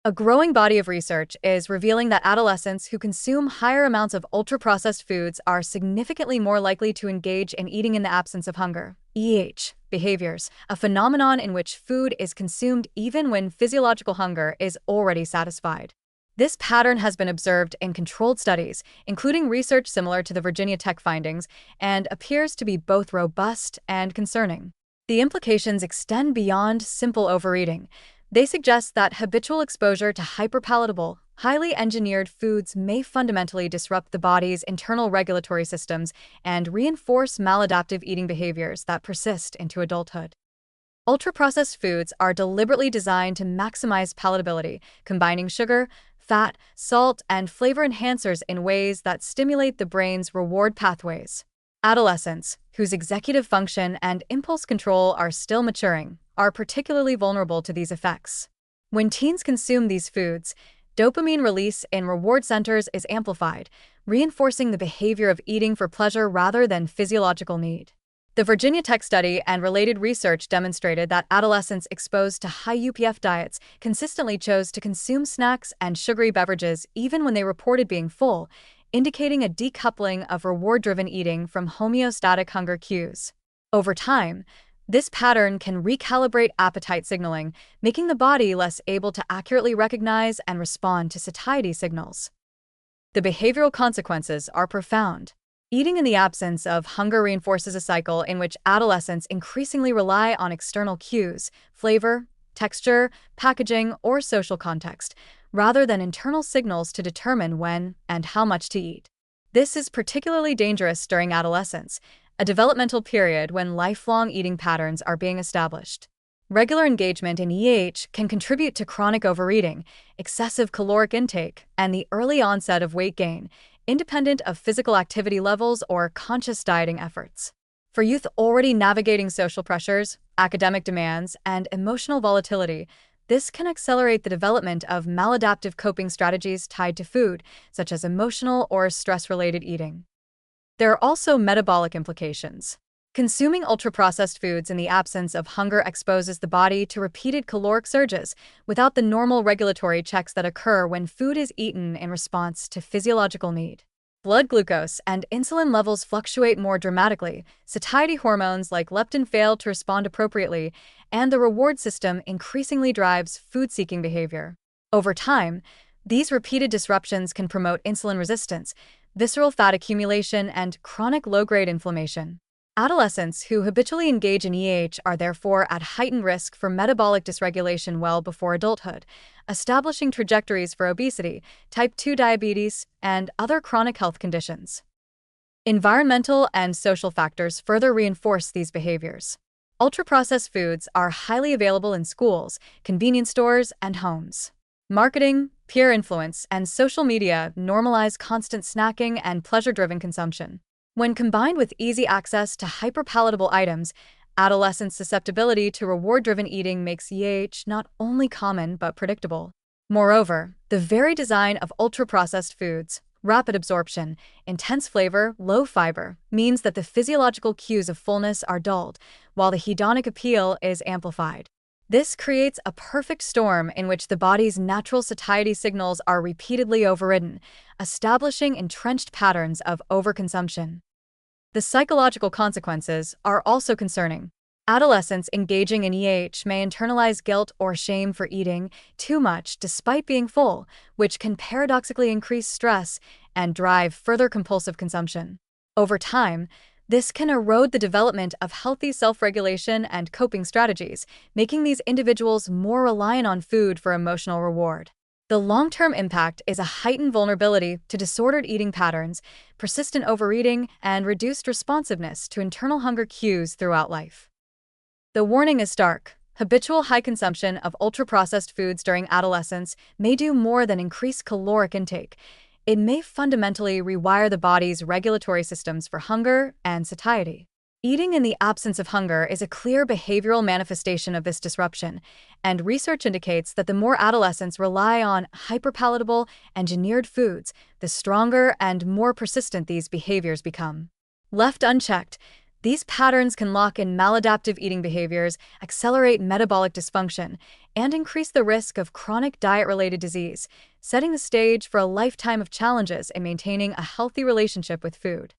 A growing body of research is revealing that adolescents who consume higher amounts of ultra-processed foods are significantly more likely to engage in eating in the absence of hunger behaviors, a phenomenon in which food is consumed even when physiological hunger is already satisfied. This pattern has been observed in controlled studies, including research similar to the Virginia Tech findings, and appears to be both robust and concerning. The implications extend beyond simple overeating. They suggest that habitual exposure to hyperpalatable, highly engineered foods may fundamentally disrupt the body's internal regulatory systems and reinforce maladaptive eating behaviors that persist into adulthood. Ultra-processed foods are deliberately designed to maximize palatability, combining sugar, fat, salt, and flavor enhancers in ways that stimulate the brain's reward pathways. Adolescents, whose executive function and impulse control are still maturing, are particularly vulnerable to these effects. When teens consume these foods, dopamine release in reward centers is amplified, reinforcing the behavior of eating for pleasure rather than physiological need. The Virginia Tech study and related research demonstrated that adolescents exposed to high UPF diets consistently chose to consume snacks and sugary beverages even when they reported being full, indicating a decoupling of reward-driven eating from homeostatic hunger cues. Over time, this pattern can recalibrate appetite signaling, making the body less able to accurately recognize and respond to satiety signals. The behavioral consequences are profound. Eating in the absence of hunger reinforces a cycle in which adolescents increasingly rely on external cues, flavor, texture, packaging, or social context, rather than internal signals to determine when and how much to eat. This is particularly dangerous during adolescence, a developmental period when lifelong eating patterns are being established. Regular engagement in can contribute to chronic overeating, excessive caloric intake, and the early onset of weight gain, independent of physical activity levels or conscious dieting efforts. For youth already navigating social pressures, academic demands, and emotional volatility, this can accelerate the development of maladaptive coping strategies tied to food, such as emotional or stress-related eating. There are also metabolic implications. Consuming ultra-processed foods in the absence of hunger exposes the body to repeated caloric surges without the normal regulatory checks that occur when food is eaten in response to physiological need. Blood glucose and insulin levels fluctuate more dramatically, satiety hormones like leptin fail to respond appropriately, and the reward system increasingly drives food-seeking behavior. Over time, these repeated disruptions can promote insulin resistance, visceral fat accumulation, and chronic low-grade inflammation. Adolescents who habitually engage in are therefore at heightened risk for metabolic dysregulation well before adulthood, establishing trajectories for obesity, type 2 diabetes, and other chronic health conditions. Environmental and social factors further reinforce these behaviors. Ultra-processed foods are highly available in schools, convenience stores, and homes. Marketing, peer influence, and social media normalize constant snacking and pleasure-driven consumption. When combined with easy access to hyperpalatable items, adolescents' susceptibility to reward-driven eating makes not only common but predictable. Moreover, the very design of ultra-processed foods, rapid absorption, intense flavor, low fiber, means that the physiological cues of fullness are dulled, while the hedonic appeal is amplified. This creates a perfect storm in which the body's natural satiety signals are repeatedly overridden, establishing entrenched patterns of overconsumption. The psychological consequences are also concerning. Adolescents engaging in may internalize guilt or shame for eating too much despite being full, which can paradoxically increase stress and drive further compulsive consumption. Over time, this can erode the development of healthy self-regulation and coping strategies, making these individuals more reliant on food for emotional reward. The long-term impact is a heightened vulnerability to disordered eating patterns, persistent overeating, and reduced responsiveness to internal hunger cues throughout life. The warning is stark. Habitual high consumption of ultra-processed foods during adolescence may do more than increase caloric intake. It may fundamentally rewire the body's regulatory systems for hunger and satiety. Eating in the absence of hunger is a clear behavioral manifestation of this disruption, and research indicates that the more adolescents rely on hyperpalatable, engineered foods, the stronger and more persistent these behaviors become. Left unchecked, These patterns can lock in maladaptive eating behaviors, accelerate metabolic dysfunction, and increase the risk of chronic diet-related disease, setting the stage for a lifetime of challenges in maintaining a healthy relationship with food.